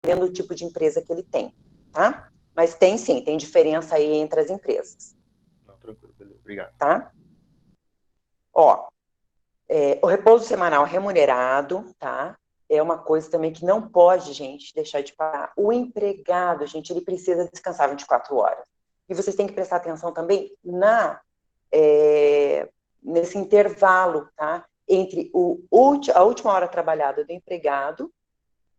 dependendo do tipo de empresa que ele tem, tá? Mas tem sim, tem diferença aí entre as empresas. Não, tranquilo, beleza, obrigado. Tá? Ó, o repouso semanal remunerado, tá? É uma coisa também que não pode, gente, deixar de parar. O empregado, gente, ele precisa descansar 24 horas. E vocês têm que prestar atenção também nesse intervalo, tá? Entre a última hora trabalhada do empregado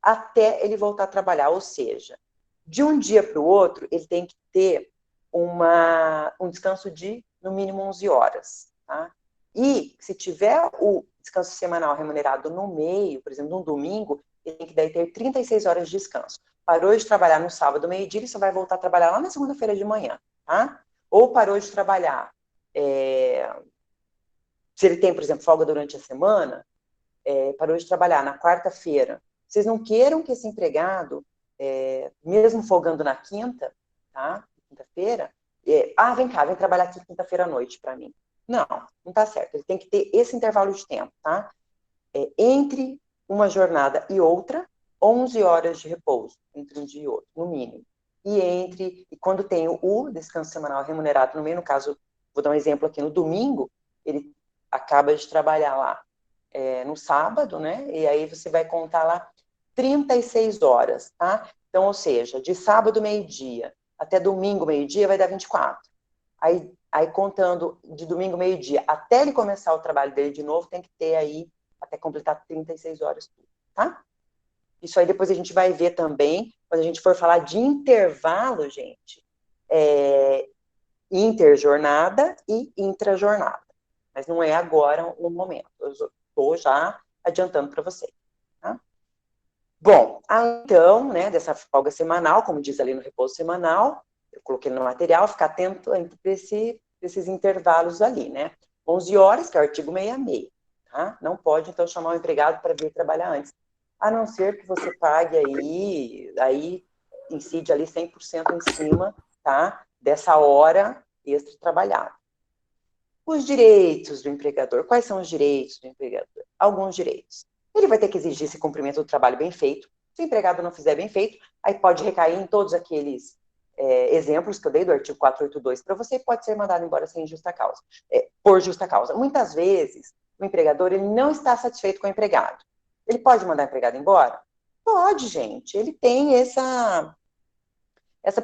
até ele voltar a trabalhar. Ou seja, de um dia para o outro, ele tem que ter um descanso de, no mínimo, 11 horas, tá? E, se tiver o descanso semanal remunerado no meio, por exemplo, num domingo, ele tem que daí ter 36 horas de descanso. Parou de trabalhar no sábado, meio-dia, ele só vai voltar a trabalhar lá na segunda-feira de manhã, tá? Ou parou de trabalhar, se ele tem, por exemplo, folga durante a semana, parou de trabalhar na quarta-feira. Vocês não queiram que esse empregado, mesmo folgando na quinta, tá? Quinta-feira, vem cá, vem trabalhar aqui quinta-feira à noite para mim. Não, não tá certo. Ele tem que ter esse intervalo de tempo, tá? Entre uma jornada e outra, 11 horas de repouso, entre um dia e outro, no mínimo. E quando tem o descanso semanal remunerado no meio, no caso, vou dar um exemplo aqui, no domingo, ele acaba de trabalhar lá no sábado, né? E aí você vai contar lá 36 horas, tá? Então, ou seja, de sábado, meio-dia, até domingo, meio-dia, vai dar 24. Aí contando de domingo, meio-dia, até ele começar o trabalho dele de novo, tem que ter aí, até completar 36 horas, tá? Isso aí depois a gente vai ver também, quando a gente for falar de intervalo, gente, interjornada e intrajornada. Mas não é agora o momento. Eu estou já adiantando para vocês. Tá? Bom, então, né, dessa folga semanal, como diz ali no repouso semanal, eu coloquei no material, ficar atento entre esses intervalos ali, né? 11 horas, que é o artigo 66, tá? Não pode, então, chamar o empregado para vir trabalhar antes. A não ser que você pague aí incide ali 100% em cima, tá? Dessa hora extra trabalhada. Os direitos do empregador. Quais são os direitos do empregador? Alguns direitos. Ele vai ter que exigir esse cumprimento do trabalho bem feito. Se o empregado não fizer bem feito, aí pode recair em todos aqueles exemplos que eu dei do artigo 482 para você, pode ser mandado embora sem justa causa, por justa causa. Muitas vezes, o empregador ele não está satisfeito com o empregado. Ele pode mandar o empregado embora? Pode, gente. Ele tem essa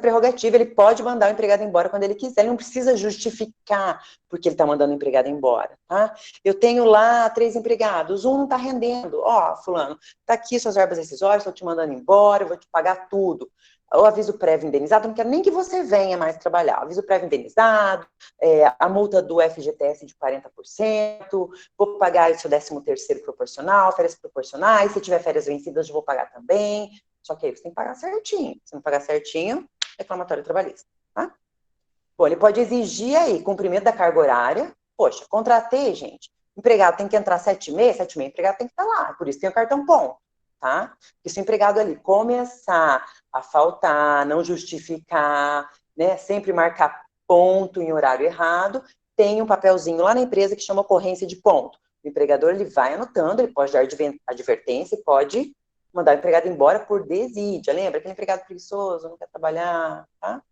prerrogativa, ele pode mandar o empregado embora quando ele quiser, ele não precisa justificar porque ele está mandando o empregado embora, tá? Eu tenho lá 3 empregados, um não está rendendo, fulano, está aqui suas verbas rescisórias, estou te mandando embora, eu vou te pagar tudo. O aviso prévio indenizado, não quero nem que você venha mais trabalhar, aviso prévio indenizado, a multa do FGTS de 40%, vou pagar o seu 13º proporcional, férias proporcionais, se tiver férias vencidas eu vou pagar também, só que aí você tem que pagar certinho. Se não pagar certinho, reclamatório trabalhista. Tá? Bom, ele pode exigir aí cumprimento da carga horária. Poxa, contratei, gente. O empregado tem que entrar 7h30, 7h30, o empregado tem que estar lá. Por isso tem o cartão ponto. Tá? Porque se o empregado ali começar a faltar, não justificar, né, sempre marcar ponto em horário errado, tem um papelzinho lá na empresa que chama ocorrência de ponto. O empregador ele vai anotando, ele pode dar advertência, pode mandar o empregado embora por desídia. Lembra? Aquele empregado preguiçoso, não quer trabalhar, tá?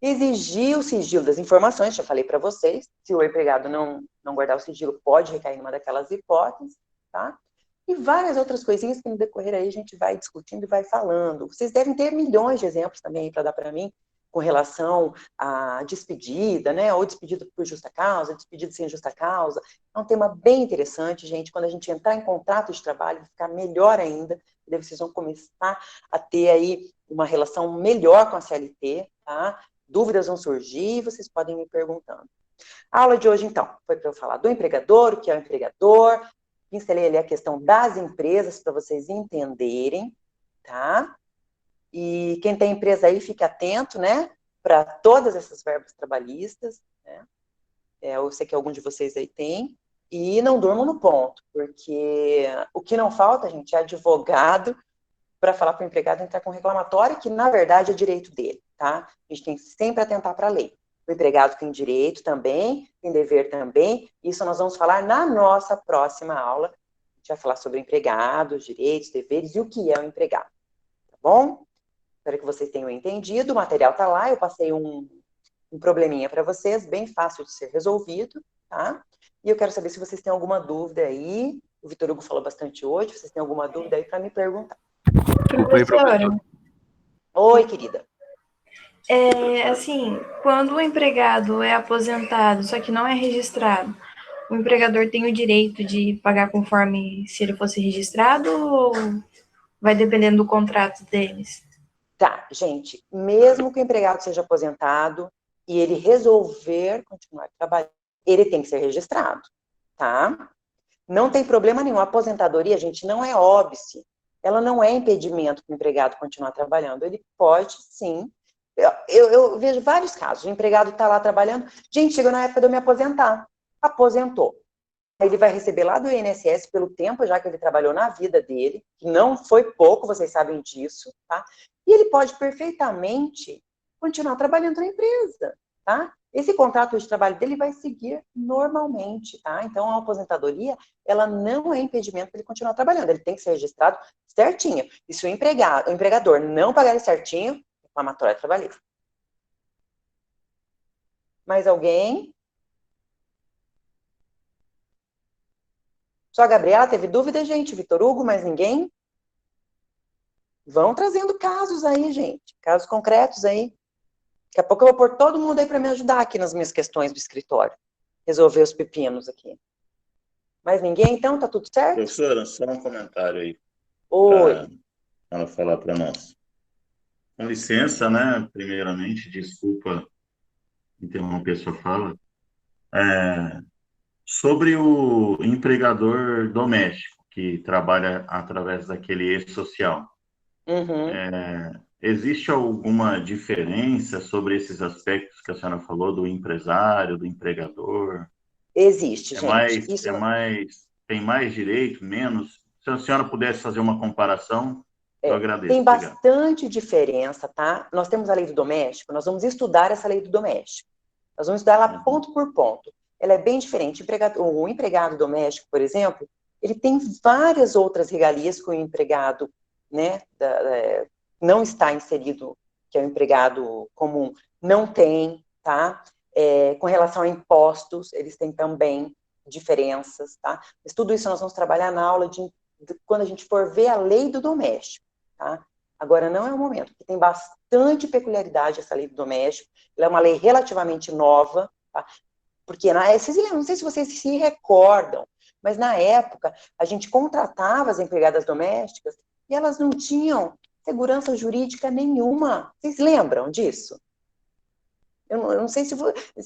Exigir o sigilo das informações, já falei para vocês. Se o empregado não guardar o sigilo, pode recair numa daquelas hipóteses, tá? E várias outras coisinhas que no decorrer aí a gente vai discutindo e vai falando. Vocês devem ter milhões de exemplos também para dar para mim com relação à despedida, né? Ou despedida por justa causa, despedida sem justa causa. É um tema bem interessante, gente. Quando a gente entrar em contrato de trabalho, vai ficar melhor ainda. Daí vocês vão começar a ter aí uma relação melhor com a CLT, tá? Dúvidas vão surgir e vocês podem me perguntando. A aula de hoje, então, foi para eu falar do empregador, o que é o empregador, pincelei ali a questão das empresas para vocês entenderem, tá? E quem tem empresa aí, fique atento, né? Para todas essas verbas trabalhistas, né? Eu sei que algum de vocês aí tem. E não durmam no ponto, porque o que não falta, gente, é advogado para falar para o empregado entrar com reclamatório, que na verdade é direito dele, tá? A gente tem que sempre atentar para a lei. O empregado tem direito também, tem dever também. Isso nós vamos falar na nossa próxima aula. A gente vai falar sobre empregados, direitos, deveres e o que é o empregado. Tá bom? Espero que vocês tenham entendido. O material está lá, eu passei um probleminha para vocês, bem fácil de ser resolvido, tá? E eu quero saber se vocês têm alguma dúvida aí. O Vitor Hugo falou bastante hoje, vocês têm alguma dúvida aí para me perguntar. Desculpa aí, professor. Oi, querida. Assim, quando o empregado é aposentado, só que não é registrado, o empregador tem o direito de pagar conforme se ele fosse registrado ou vai dependendo do contrato deles? Tá, gente, mesmo que o empregado seja aposentado e ele resolver continuar trabalhando, ele tem que ser registrado, tá? Não tem problema nenhum. A aposentadoria, gente, não é óbice. Ela não é impedimento para o empregado continuar trabalhando. Ele pode, sim. Eu vejo vários casos. O empregado está lá trabalhando. Gente, chegou na época de eu me aposentar. Aposentou. Ele vai receber lá do INSS pelo tempo já que ele trabalhou na vida dele, que não foi pouco, vocês sabem disso, tá? E ele pode perfeitamente continuar trabalhando na empresa, tá? Esse contrato de trabalho dele vai seguir normalmente, tá? Então, a aposentadoria, ela não é impedimento para ele continuar trabalhando, ele tem que ser registrado certinho. E se o empregador não pagar ele certinho, reclamatória trabalhista. Mais alguém? Só a Gabriela teve dúvida, gente? Vitor Hugo, mais ninguém? Vão trazendo casos aí, gente. Casos concretos aí. Daqui a pouco eu vou pôr todo mundo aí para me ajudar aqui nas minhas questões do escritório. Resolver os pepinos aqui. Mais ninguém, então? Tá tudo certo? Professora, só um comentário aí Oi. para ela falar para nós. Com licença, né? Primeiramente, desculpa interromper sua fala. Sobre o empregador doméstico que trabalha através daquele e-social. Uhum. Existe alguma diferença sobre esses aspectos que a senhora falou, do empresário, do empregador? Existe, gente. Tem mais direito, menos? Se a senhora pudesse fazer uma comparação, eu agradeço. Tem Obrigado. bastante diferença, tá? Nós temos a lei do doméstico, nós vamos estudar essa lei do doméstico. Nós vamos estudar ela ponto por ponto. Ela é bem diferente. O empregado doméstico, por exemplo, ele tem várias outras regalias que o empregado, né, não está inserido, que é o empregado comum, não tem, tá? Com relação a impostos, eles têm também diferenças, tá? Mas tudo isso nós vamos trabalhar na aula de quando a gente for ver a lei do doméstico, tá? Agora não é o momento, porque tem bastante peculiaridade essa lei do doméstico, ela é uma lei relativamente nova, tá? Porque, não sei se vocês se recordam, mas na época a gente contratava as empregadas domésticas e elas não tinham segurança jurídica nenhuma. Vocês lembram disso? Eu não sei se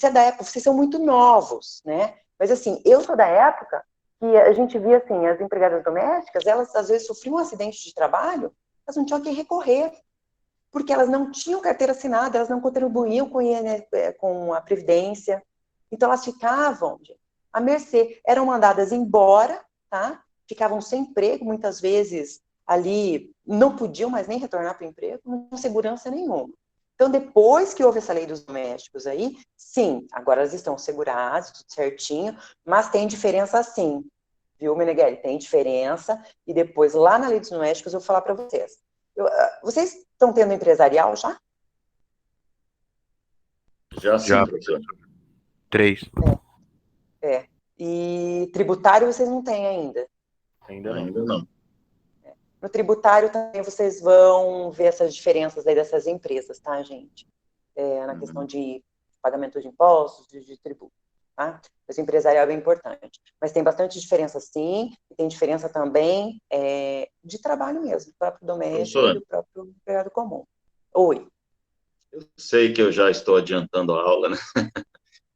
é da época, vocês são muito novos, né? Mas assim, eu sou da época que a gente via assim, as empregadas domésticas, elas às vezes sofriam um acidente de trabalho, elas não tinham a quem recorrer, porque elas não tinham carteira assinada, elas não contribuíam com a Previdência, então elas ficavam à mercê, eram mandadas embora, tá? Ficavam sem emprego, muitas vezes ali não podiam mais nem retornar para o emprego, não tinham segurança nenhuma. Então, depois que houve essa lei dos domésticos aí, sim, agora elas estão seguradas, tudo certinho, mas tem diferença sim, viu, Meneghelli? Tem diferença, e depois, lá na lei dos domésticos, eu vou falar para vocês. Vocês estão tendo empresarial já? Já sim, professor. 3. E tributário vocês não têm ainda? Ainda não. No tributário também vocês vão ver essas diferenças aí dessas empresas, tá, gente? Na questão de pagamento de impostos, de tributo, tá? Mas o empresarial é bem importante. Mas tem bastante diferença, sim, e tem diferença também de trabalho mesmo, do próprio doméstico e do próprio empregado comum. Oi. Eu sei que eu já estou adiantando a aula, né?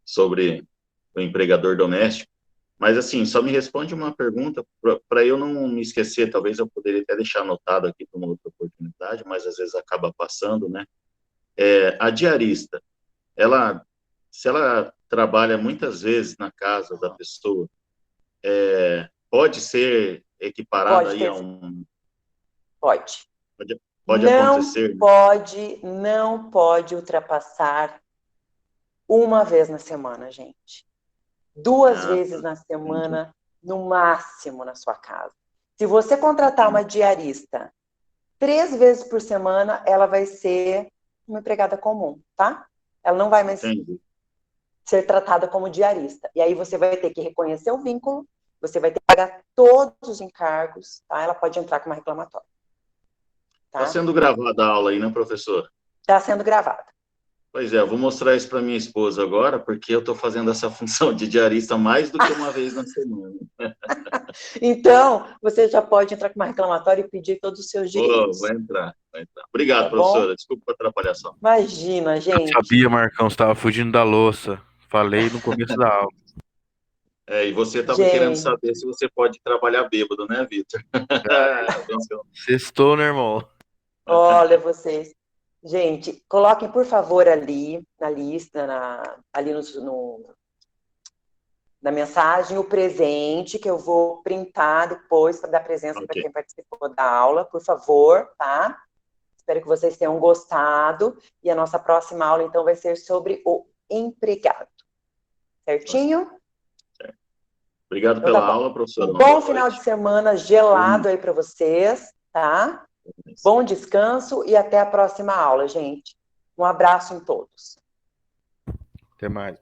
Sobre o empregador doméstico, mas assim, só me responde uma pergunta para eu não me esquecer, talvez eu poderia até deixar anotado aqui para uma outra oportunidade, mas às vezes acaba passando, né? A diarista, se ela trabalha muitas vezes na casa da pessoa, pode ser equiparada aí a um... Pode. Pode acontecer. Não pode ultrapassar uma vez na semana, gente. 2 vezes na semana, no máximo, na sua casa. Se você contratar uma diarista 3 vezes por semana ela vai ser uma empregada comum, tá? Ela não vai mais Entendi. ser tratada como diarista. E aí você vai ter que reconhecer o vínculo, você vai ter que pagar todos os encargos, tá? Ela pode entrar com uma reclamatória. Está Tá? sendo gravada a aula aí, né, professor? Está sendo gravada. Pois é, eu vou mostrar isso para minha esposa agora, porque eu estou fazendo essa função de diarista mais do que uma vez na semana. Então, você já pode entrar com uma reclamatória e pedir todos os seus direitos. Vai entrar, vai entrar. Obrigado, Tá bom? professora. Desculpa a atrapalhação. Imagina, Eu gente. sabia, Marcão, você estava fugindo da louça. Falei no começo da aula. E você estava Gente. querendo saber se você pode trabalhar bêbado, né, Vitor? Sextou, né, irmão? Olha vocês. Gente, coloquem, por favor, ali na lista, ali na mensagem, o presente, que eu vou printar depois para dar presença para quem participou da aula, por favor, tá? Espero que vocês tenham gostado. E a nossa próxima aula, então, vai ser sobre o empregado. Certinho? Certo. Obrigado Então, pela tá aula, professora. Um bom final de semana gelado aí para vocês, tá? Bom descanso e até a próxima aula, gente. Um abraço em todos. Até mais.